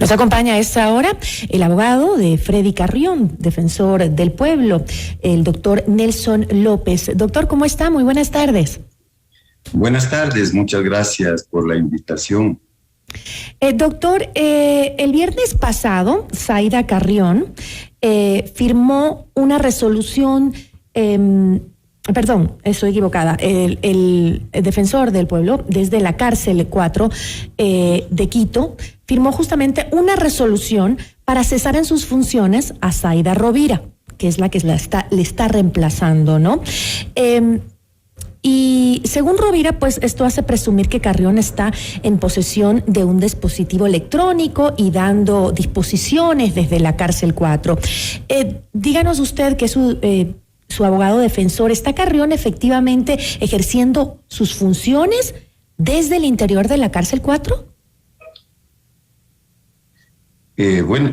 Nos acompaña a esta hora el abogado de Freddy Carrión, defensor del pueblo, el doctor Nelson López. Doctor, ¿cómo está? Muy buenas tardes. Buenas tardes, muchas gracias por la invitación. Doctor, el viernes pasado, Zaida Carrión firmó una resolución, perdón, estoy equivocada, el defensor del pueblo, desde la cárcel 4 de Quito, firmó justamente una resolución para cesar en sus funciones a Zaida Rovira, que es la que le está reemplazando, ¿no? Y según Rovira, pues esto hace presumir que Carrión está en posesión de un dispositivo electrónico y dando disposiciones desde la cárcel 4. Díganos usted, que es su abogado defensor, ¿está Carrión efectivamente ejerciendo sus funciones desde el interior de la cárcel 4?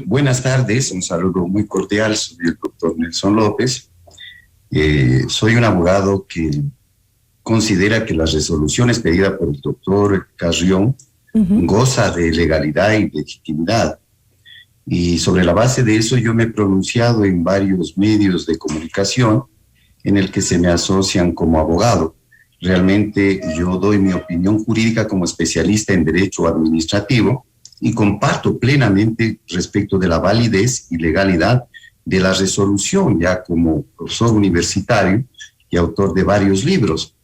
Buenas tardes, un saludo muy cordial. Soy el doctor Nelson López. Soy un abogado que considera que las resoluciones pedidas por el doctor Carrión goza de legalidad y legitimidad. Y sobre la base de eso yo me he pronunciado en varios medios de comunicación en el que se me asocian como abogado. Realmente yo doy mi opinión jurídica como especialista en derecho administrativo y comparto plenamente respecto de la validez y legalidad de la resolución, ya como profesor universitario y autor de varios libros.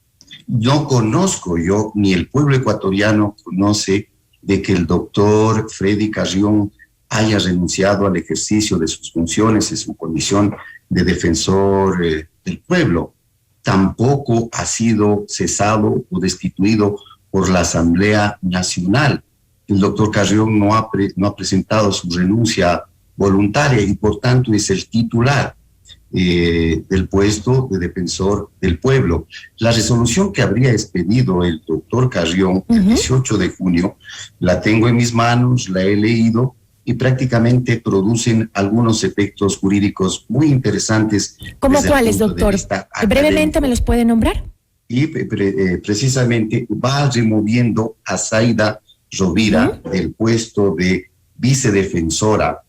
No conozco yo, ni el pueblo ecuatoriano conoce, de que el doctor Freddy Carrión haya renunciado al ejercicio de sus funciones en su condición de defensor del pueblo. Tampoco ha sido cesado o destituido por la Asamblea Nacional. El doctor Carrión no ha presentado su renuncia voluntaria y por tanto es el titular del puesto de defensor del pueblo. La resolución que habría expedido el doctor Carrión el 18 de junio, la tengo en mis manos, la he leído y prácticamente producen algunos efectos jurídicos muy interesantes. ¿Cómo cuáles, doctor? Brevemente, ¿me los puede nombrar? Y precisamente va removiendo a Zaida Rovira del puesto de vicedefensora.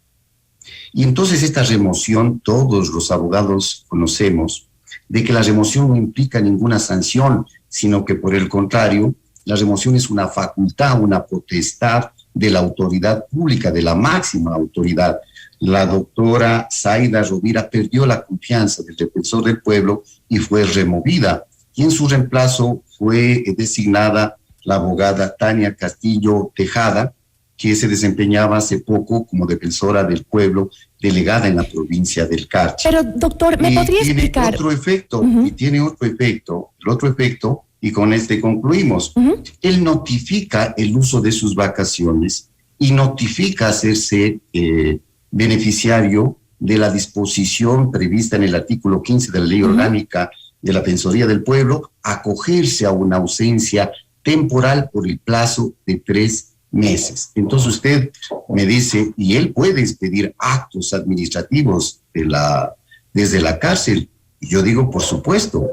Y entonces esta remoción, todos los abogados conocemos de que la remoción no implica ninguna sanción, sino que por el contrario, la remoción es una facultad, una potestad de la autoridad pública, de la máxima autoridad. La doctora Zaida Rovira perdió la confianza del defensor del pueblo y fue removida. Y en su reemplazo fue designada la abogada Tania Castillo Tejada, que se desempeñaba hace poco como defensora del pueblo, delegada en la provincia del Carchi. Pero, doctor, ¿me podría explicar? Otro efecto, y tiene otro efecto, el otro efecto, y con este concluimos. Él notifica el uso de sus vacaciones y notifica hacerse beneficiario de la disposición prevista en el artículo 15 de la Ley Orgánica de la Defensoría del Pueblo, acogerse a una ausencia temporal por el plazo de 3 meses. Entonces usted me dice, ¿y él puede expedir actos administrativos desde la cárcel? Y yo digo, por supuesto.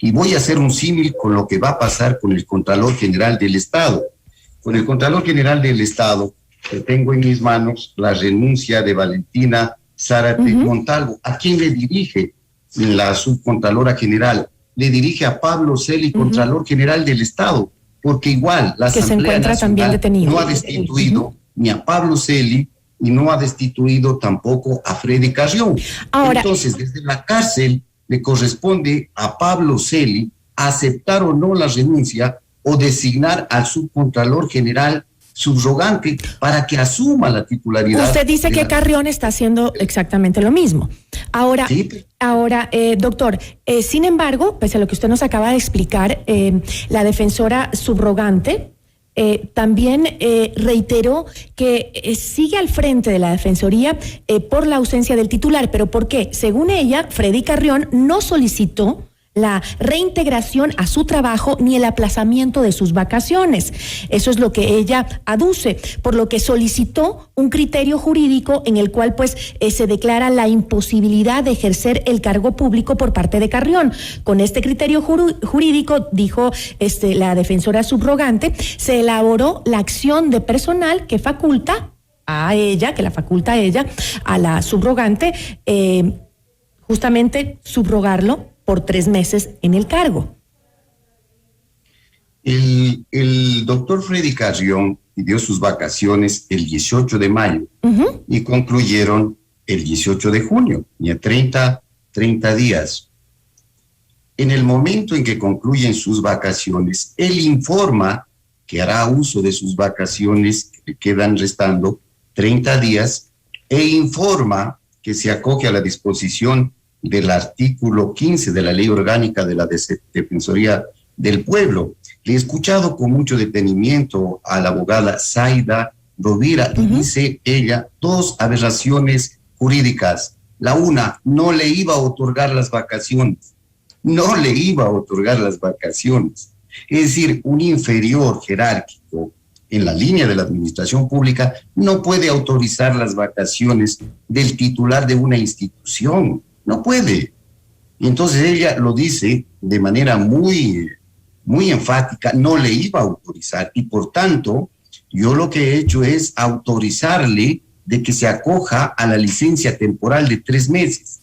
Y voy a hacer un símil con lo que va a pasar con el Contralor General del Estado. Con el Contralor General del Estado, que tengo en mis manos la renuncia de Valentina Zárate Montalvo. ¿A quién le dirige la subcontralora general? Le dirige a Pablo Celi, Contralor General del Estado, porque igual la Asamblea Nacional no ha destituido ni a Pablo Celi y no ha destituido tampoco a Freddy Carrión. Ahora, entonces, desde la cárcel le corresponde a Pablo Celi aceptar o no la renuncia o designar al subcontralor general subrogante para que asuma la titularidad. Usted dice que Carrión está haciendo exactamente lo mismo. Ahora, doctor, sin embargo, pese a lo que usted nos acaba de explicar, la defensora subrogante también reiteró que sigue al frente de la Defensoría por la ausencia del titular. ¿Pero por qué? Según ella, Freddy Carrión no solicitó la reintegración a su trabajo ni el aplazamiento de sus vacaciones. Eso es lo que ella aduce, por lo que solicitó un criterio jurídico en el cual se declara la imposibilidad de ejercer el cargo público por parte de Carrión. Con este criterio jurídico, dijo la defensora subrogante, se elaboró la acción de personal que faculta a ella, que la faculta a ella, a la subrogante, justamente subrogarlo por 3 meses en el cargo. El doctor Freddy Carrión pidió sus vacaciones el 18 de mayo y concluyeron el 18 de junio, y a 30 días. En el momento en que concluyen sus vacaciones, él informa que hará uso de sus vacaciones, que le quedan restando 30 días, e informa que se acoge a la disposición del artículo 15 de la Ley Orgánica de la Defensoría del Pueblo. Le he escuchado con mucho detenimiento a la abogada Zaida Rovira y dice ella 2 aberraciones jurídicas. La una, no le iba a otorgar las vacaciones. No le iba a otorgar las vacaciones. Es decir, un inferior jerárquico en la línea de la administración pública no puede autorizar las vacaciones del titular de una institución. No puede. Y entonces ella lo dice de manera muy enfática, no le iba a autorizar. Y por tanto, yo lo que he hecho es autorizarle de que se acoja a la licencia temporal de 3 meses.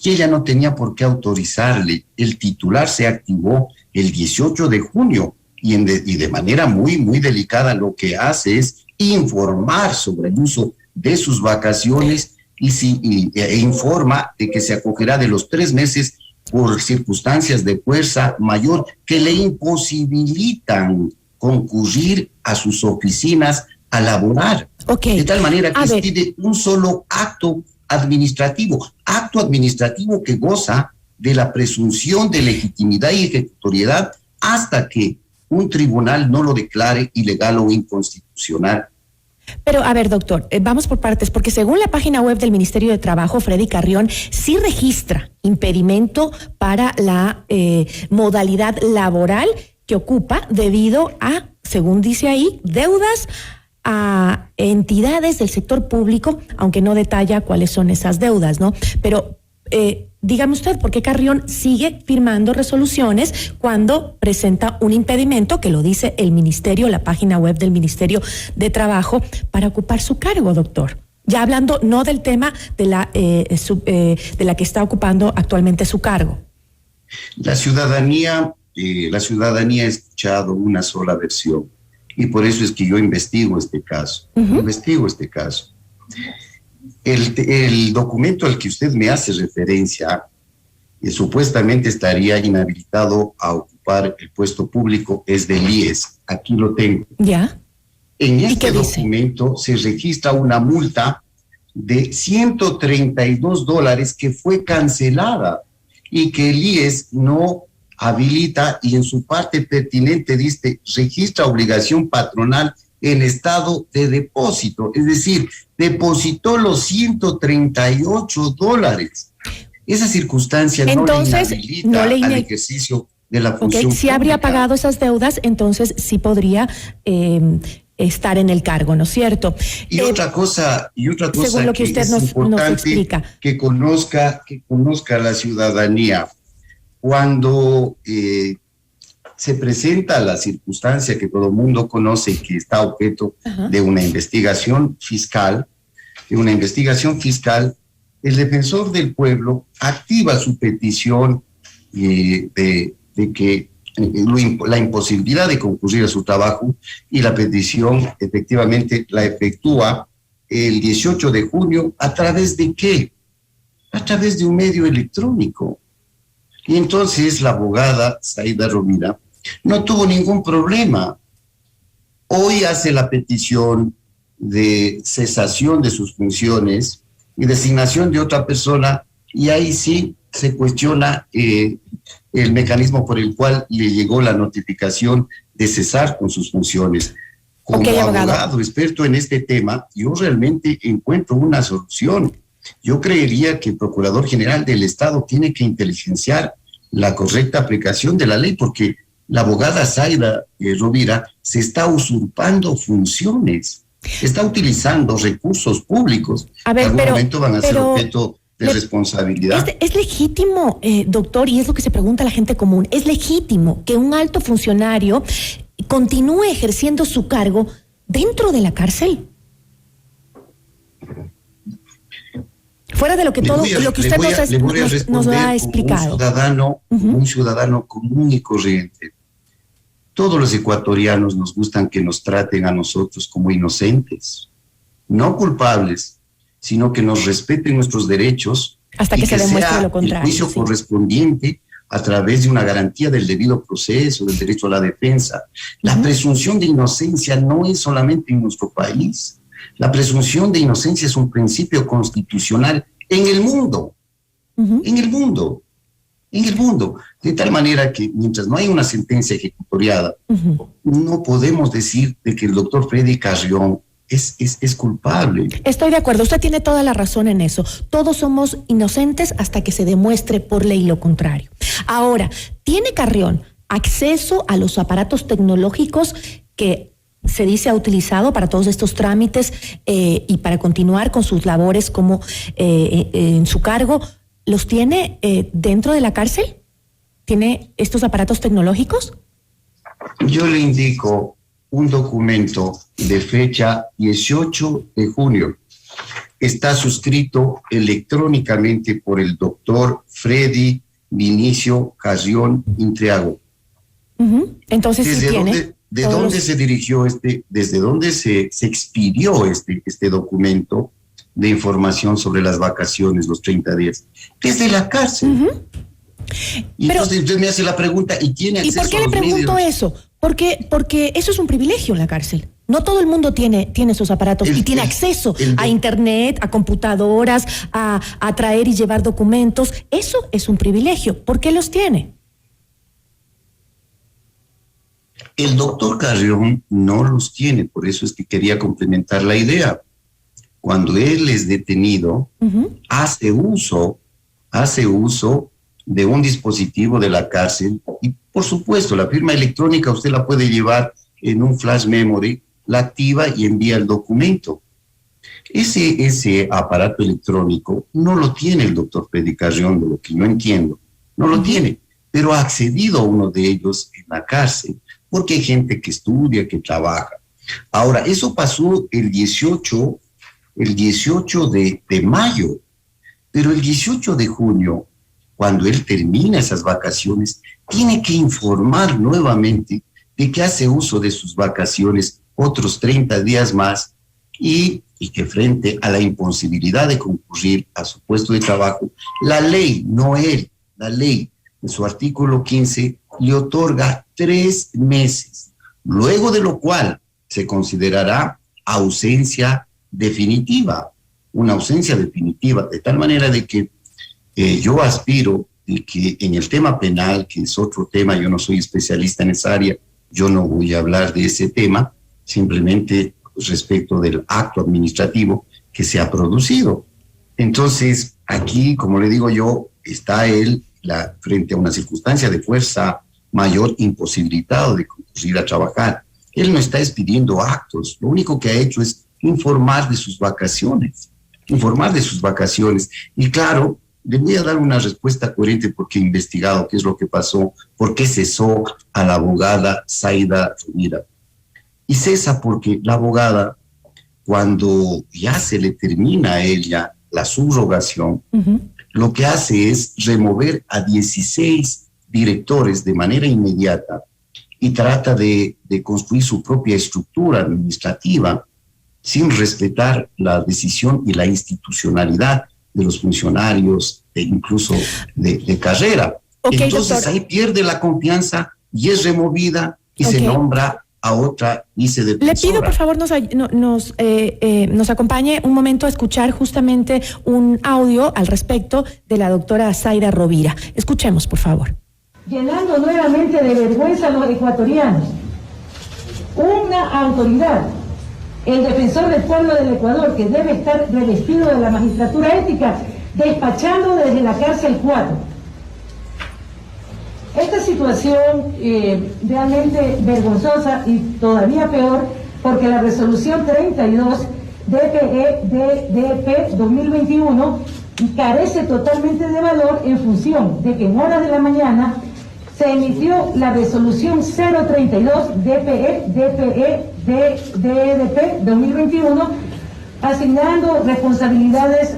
Y ella no tenía por qué autorizarle. El titular se activó el 18 de junio y de manera muy delicada lo que hace es informar sobre el uso de sus vacaciones e informa de que se acogerá de los 3 meses por circunstancias de fuerza mayor que le imposibilitan concurrir a sus oficinas a laborar. De tal manera que tiene un solo acto administrativo que goza de la presunción de legitimidad y ejecutoriedad hasta que un tribunal no lo declare ilegal o inconstitucional. Pero, a ver, doctor, vamos por partes, porque según la página web del Ministerio de Trabajo, Freddy Carrión sí registra impedimento para la modalidad laboral que ocupa debido a, según dice ahí, deudas a entidades del sector público, aunque no detalla cuáles son esas deudas, ¿no? Pero dígame usted, ¿por qué Carrión sigue firmando resoluciones cuando presenta un impedimento, que lo dice el ministerio, la página web del Ministerio de Trabajo, para ocupar su cargo, doctor? Ya hablando no del tema de la que está ocupando actualmente su cargo. La ciudadanía ha escuchado una sola versión y por eso es que yo investigo este caso. El documento al que usted me hace referencia supuestamente estaría inhabilitado a ocupar el puesto público, es del IES. Aquí lo tengo. ¿Ya? En este documento se registra una multa de $132 que fue cancelada y que el IES no habilita, y en su parte pertinente dice registra obligación patronal en estado de depósito, es decir, depositó los $138. Esa circunstancia entonces, no le inhabilita al ejercicio de la función pública. Si habría pagado esas deudas, entonces sí podría estar en el cargo, ¿no es cierto? Y otra cosa según lo que usted nos explica, que conozca la ciudadanía. Cuando se presenta la circunstancia que todo el mundo conoce, que está objeto de una investigación fiscal, el defensor del pueblo activa su petición de que la imposibilidad de concurrir a su trabajo, y la petición efectivamente la efectúa el 18 de junio. ¿A través de qué? A través de un medio electrónico. Y entonces la abogada Zaida Rovira no tuvo ningún problema. Hoy hace la petición de cesación de sus funciones y designación de otra persona, y ahí sí se cuestiona el mecanismo por el cual le llegó la notificación de cesar con sus funciones. Como abogado experto en este tema, yo realmente encuentro una solución. Yo creería que el Procurador General del Estado tiene que inteligenciar la correcta aplicación de la ley, porque la abogada Zaida Rovira se está usurpando funciones, está utilizando recursos públicos. A ver, en algún momento van a ser objeto de responsabilidad. Es legítimo, doctor, y es lo que se pregunta a la gente común, ¿es legítimo que un alto funcionario continúe ejerciendo su cargo dentro de la cárcel? Fuera de lo que lo que usted nos ha explicado. Un ciudadano común y corriente. Todos los ecuatorianos nos gustan que nos traten a nosotros como inocentes, no culpables, sino que nos respeten nuestros derechos hasta que se demuestre lo contrario. El juicio correspondiente a través de una garantía del debido proceso, del derecho a la defensa. La presunción de inocencia no es solamente en nuestro país. La presunción de inocencia es un principio constitucional en el mundo, en el mundo. De tal manera que mientras no hay una sentencia ejecutoriada, no podemos decir de que el doctor Freddy Carrión es culpable. Estoy de acuerdo, usted tiene toda la razón en eso. Todos somos inocentes hasta que se demuestre por ley lo contrario. Ahora, ¿tiene Carrión acceso a los aparatos tecnológicos que se dice ha utilizado para todos estos trámites y para continuar con sus labores como en su cargo? ¿Los tiene dentro de la cárcel? ¿Tiene estos aparatos tecnológicos? Yo le indico un documento de fecha 18 de junio. Está suscrito electrónicamente por el doctor Freddy Vinicio Carrión Intriago. Entonces, ¿sí tiene? ¿De dónde se dirigió desde dónde se expidió este documento de información sobre las vacaciones, los 30 días? Desde la cárcel. Y entonces usted me hace la pregunta, ¿y tiene acceso a los medios? ¿Y por qué le pregunto eso? Porque eso es un privilegio en la cárcel. No todo el mundo tiene esos aparatos y tiene acceso a internet, a computadoras, a traer y llevar documentos. Eso es un privilegio. ¿Por qué los tiene? El doctor Carrión no los tiene, por eso es que quería complementar la idea. Cuando él es detenido, hace uso de un dispositivo de la cárcel y, por supuesto, la firma electrónica usted la puede llevar en un flash memory, la activa y envía el documento. Ese aparato electrónico no lo tiene el doctor Freddy Carrión, de lo que yo entiendo, no lo tiene, pero ha accedido a uno de ellos en la cárcel, porque hay gente que estudia, que trabaja. Ahora, eso pasó el 18 de mayo, pero el 18 de junio, cuando él termina esas vacaciones, tiene que informar nuevamente de que hace uso de sus vacaciones otros 30 días más y que frente a la imposibilidad de concurrir a su puesto de trabajo, la ley, no él, la ley, en su artículo 15, le otorga 3 meses, luego de lo cual se considerará ausencia definitiva, una ausencia definitiva, de tal manera de que yo aspiro de que en el tema penal, que es otro tema, yo no soy especialista en esa área, yo no voy a hablar de ese tema, simplemente respecto del acto administrativo que se ha producido. Entonces, aquí, como le digo yo, está él frente a una circunstancia de fuerza mayor, imposibilitado de concurrir a trabajar. Él no está expidiendo actos, lo único que ha hecho es informar de sus vacaciones. Y claro, le voy a dar una respuesta coherente porque he investigado qué es lo que pasó, por qué cesó a la abogada Zaida Rovira. Y cesa porque la abogada, cuando ya se le termina a ella la subrogación, lo que hace es remover a 16 directores de manera inmediata y trata de construir su propia estructura administrativa sin respetar la decisión y la institucionalidad de los funcionarios, incluso de carrera. Entonces, doctor, ahí pierde la confianza y es removida y se nombra a otra vicedefensora. Le pido, por favor, nos acompañe un momento a escuchar justamente un audio al respecto de la doctora Zaida Rovira. Escuchemos, por favor. Llenando nuevamente de vergüenza a los ecuatorianos. Una autoridad, el defensor del pueblo del Ecuador, que debe estar revestido de la magistratura ética, despachando desde la cárcel 4. Esta situación realmente vergonzosa y todavía peor, porque la resolución 32 DPE-DDP 2021 carece totalmente de valor en función de que en horas de la mañana se emitió la resolución 032 DPE-DDP 2021 asignando responsabilidades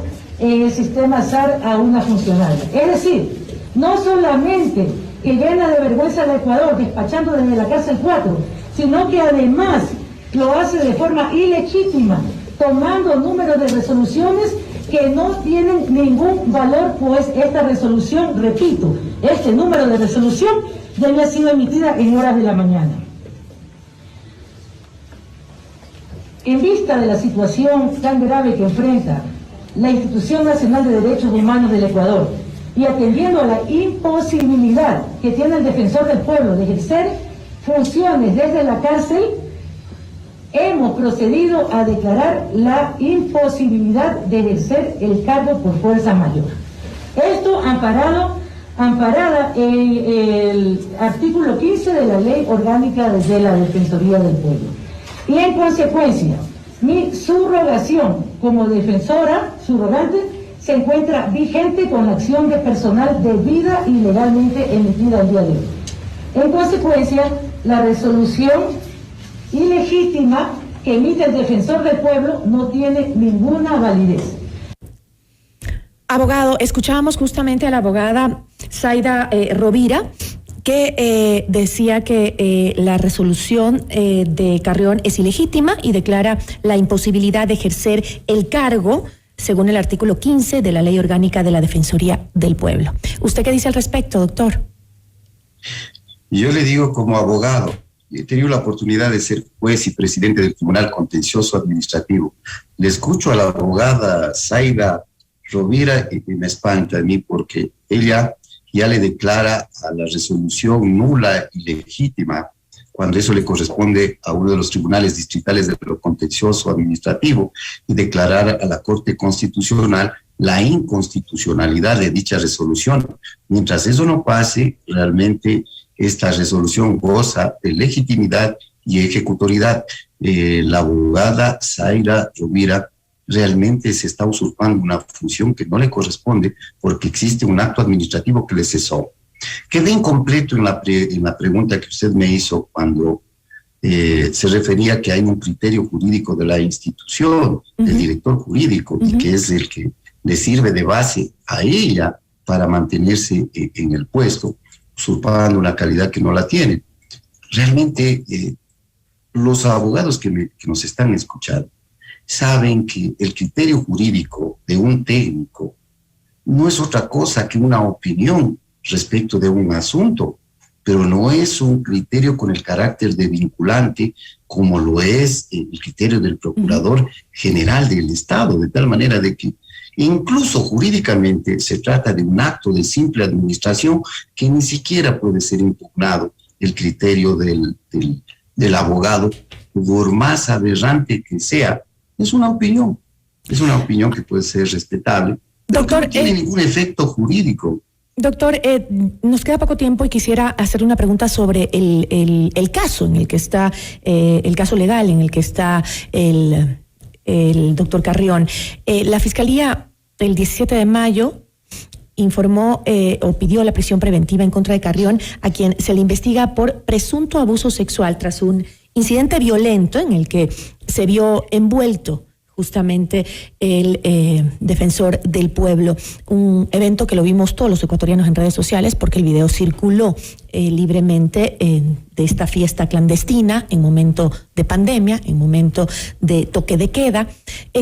en el sistema SAR a una funcionaria. Es decir, no solamente que llena de vergüenza al Ecuador despachando desde la cárcel 4, sino que además lo hace de forma ilegítima, tomando números de resoluciones que no tienen ningún valor, pues esta resolución, repito, este número de resolución ya había sido emitida en horas de la mañana. En vista de la situación tan grave que enfrenta la Institución Nacional de Derechos Humanos del Ecuador y atendiendo a la imposibilidad que tiene el Defensor del Pueblo de ejercer funciones desde la cárcel, hemos procedido a declarar la imposibilidad de ejercer el cargo por fuerza mayor. Esto amparada en el artículo 15 de la Ley Orgánica de la Defensoría del Pueblo. Y en consecuencia, mi subrogación como defensora subrogante se encuentra vigente con la acción de personal debida y legalmente emitida el día de hoy. En consecuencia, la resolución ilegítima que emite el Defensor del Pueblo no tiene ninguna validez. Abogado, escuchábamos justamente a la abogada Zaida Rovira, que decía que la resolución de Carrión es ilegítima y declara la imposibilidad de ejercer el cargo según el artículo 15 de la Ley Orgánica de la Defensoría del Pueblo. ¿Usted qué dice al respecto, doctor? Yo le digo como abogado, he tenido la oportunidad de ser juez y presidente del Tribunal Contencioso Administrativo. Le escucho a la abogada Zaida Rovira y me espanta a mí porque ella ya le declara a la resolución nula y legítima cuando eso le corresponde a uno de los tribunales distritales de lo contencioso administrativo y declarar a la Corte Constitucional la inconstitucionalidad de dicha resolución. Mientras eso no pase, realmente esta resolución goza de legitimidad y ejecutoriedad. La abogada Zaida Rovira realmente se está usurpando una función que no le corresponde porque existe un acto administrativo que le cesó. Quedé incompleto en la pregunta que usted me hizo cuando se refería que hay un criterio jurídico de la institución, del director jurídico, y que es el que le sirve de base a ella para mantenerse en el puesto, usurpando una calidad que no la tiene. Realmente, los abogados que nos están escuchando saben que el criterio jurídico de un técnico no es otra cosa que una opinión respecto de un asunto, pero no es un criterio con el carácter de vinculante como lo es el criterio del Procurador General del Estado, de tal manera de que incluso jurídicamente se trata de un acto de simple administración que ni siquiera puede ser impugnado el criterio del abogado, por más aberrante que sea. Es una opinión que puede ser respetable, doctor, no tiene ningún efecto jurídico. Doctor, nos queda poco tiempo y quisiera hacer una pregunta sobre el caso en el que está, el caso legal en el que está el doctor Carrión. La Fiscalía el 17 de mayo informó o pidió la prisión preventiva en contra de Carrión, a quien se le investiga por presunto abuso sexual tras un incidente violento en el que se vio envuelto justamente el defensor del pueblo, un evento que lo vimos todos los ecuatorianos en redes sociales porque el video circuló libremente de esta fiesta clandestina en momento de pandemia, en momento de toque de queda.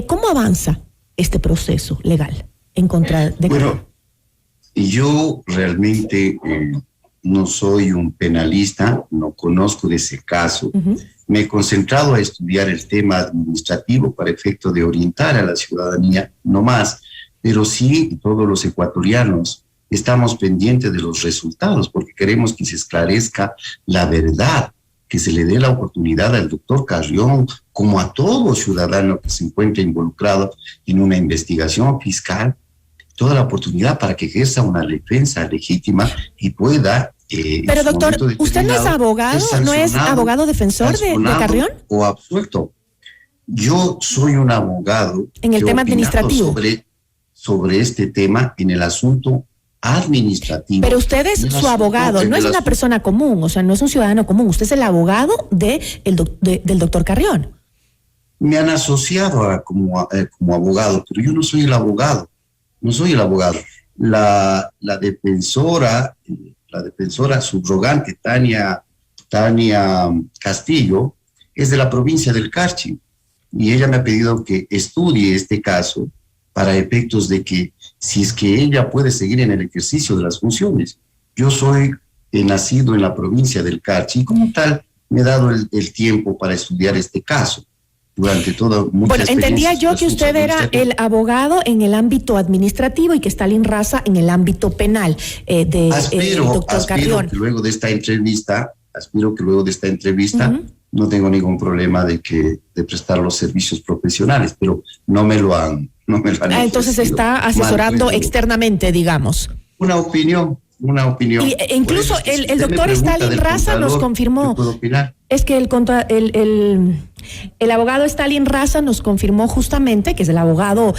¿Cómo avanza este proceso legal en contra de Bueno, yo realmente no soy un penalista, no conozco de ese caso. Me he concentrado a estudiar el tema administrativo para efecto de orientar a la ciudadanía, no más, pero sí todos los ecuatorianos estamos pendientes de los resultados porque queremos que se esclarezca la verdad, que se le dé la oportunidad al doctor Carrión, como a todo ciudadano que se encuentre involucrado en una investigación fiscal, toda la oportunidad para que ejerza una defensa legítima y pueda... Pero doctor, ¿usted no es abogado? ¿No es abogado defensor de Carrión? O absuelto. Yo soy un abogado... En el tema administrativo. Sobre este tema en el asunto administrativo. Pero usted es su abogado, no es una persona común, o sea, no es un ciudadano común, usted es el abogado del doctor Carrión. Me han asociado como abogado, pero yo no soy el abogado. no soy el abogado. La defensora subrogante, Tania Castillo, es de la provincia del Carchi, y ella me ha pedido que estudie este caso para efectos de que si es que ella puede seguir en el ejercicio de las funciones. Yo soy nacido en la provincia del Carchi y como tal me he dado el tiempo para estudiar este caso. Durante toda Bueno, entendía yo que usted era el abogado en el ámbito administrativo y que Stalin Raza en el ámbito penal doctor Carrión. Aspiro que luego de esta entrevista no tengo ningún problema de prestar los servicios profesionales, pero no me lo han entonces está asesorando externamente, digamos. Una opinión. E incluso el doctor Stalin Raza nos confirmó. ¿Puedo opinar? Es que el abogado Stalin Raza nos confirmó justamente, que es el abogado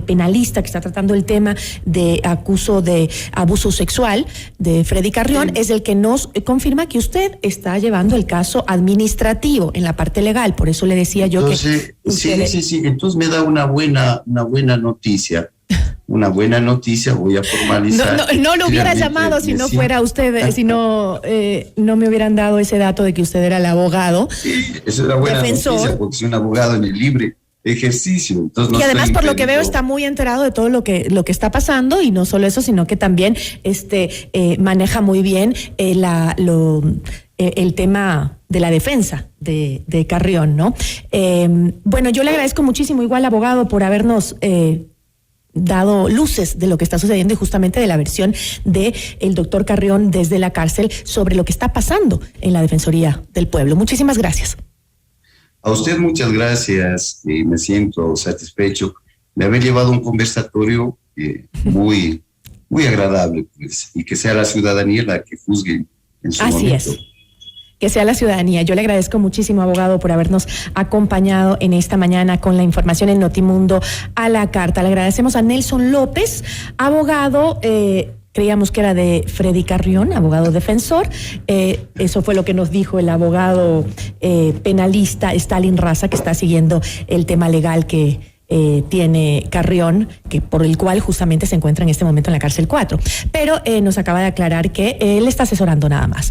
penalista que está tratando el tema de acuso de abuso sexual de Freddy Carrión, es el que nos confirma que usted está llevando el caso administrativo en la parte legal. Por eso le decía yo que... Sí. Entonces me da una buena noticia. Una buena noticia, voy a formalizar. No lo hubiera llamado si no fuera usted, si no me hubieran dado ese dato de que usted era el abogado. Sí, eso es una buena noticia, porque soy un abogado en el libre ejercicio. Entonces y además, por lo que veo, está muy enterado de todo lo que está pasando, y no solo eso, sino que también maneja muy bien el tema de la defensa de Carrión, ¿no? Bueno, yo le agradezco muchísimo, igual, abogado, por habernos dado luces de lo que está sucediendo y justamente de la versión de el doctor Carrión desde la cárcel sobre lo que está pasando en la Defensoría del Pueblo. Muchísimas gracias. A usted muchas gracias, y me siento satisfecho de haber llevado un conversatorio muy agradable, pues, y que sea la ciudadanía la que juzgue en su momento. Así es. Que sea la ciudadanía. Yo le agradezco muchísimo, abogado, por habernos acompañado en esta mañana con la información en Notimundo a la carta. Le agradecemos a Nelson López, abogado, creíamos que era de Freddy Carrión, abogado defensor. Eso fue lo que nos dijo el abogado penalista Stalin Raza, que está siguiendo el tema legal que tiene Carrión, por el cual justamente se encuentra en este momento en la cárcel 4. Pero nos acaba de aclarar que él está asesorando nada más.